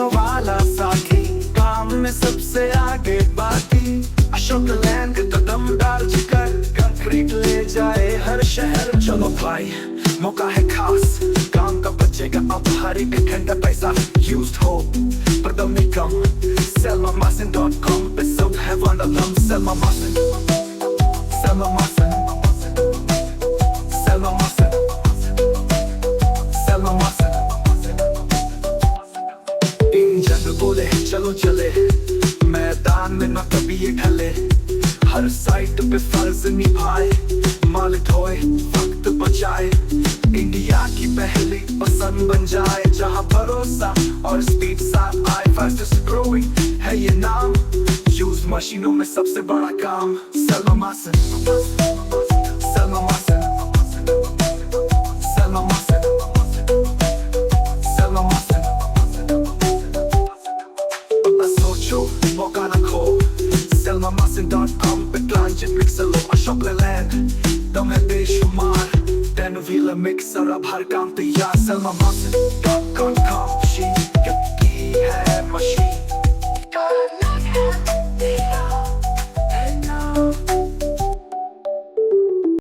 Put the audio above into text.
मशीनों वाला साथी, काम में सबसे आगे बाकी। अशोक लैंड का दमदार जिगर, कंक्रीट ले जाए हर शहर। चलो भाई मौका है खास, काम का बचेगा अब हर एक घंटा पैसा। यूज्ड हो पर दम नहीं कम, Salemymachine.com पे सब है वंडरलम। Salemymachine, Salemymachine, Salemymachine, Salemymachine। Engine बोले चलो चले, मैदान में न कभी ये ढले। हर साइट पे फर्ज निभाए, माल ढोए वक्त बचाए। इंडिया की पहली पसंद बन जाए, जहां भरोसा और स्पीड साथ आए। फास्टेस्ट ग्रोइंग है ये नाम, यूज्ड मशीनों में सबसे बड़ा काम। Salemymachine, Salemymachine, Salemymachine, Salemymachine। सोचो मौका न खो, Salemymachine.com पे ट्रांजिट मिक्सर लो। अशोक लेलैंड दम है बेशुमार, 10 व्हीलर मिक्सर अब हर काम तैयार। Salemymachine.com, शी की है मशीन।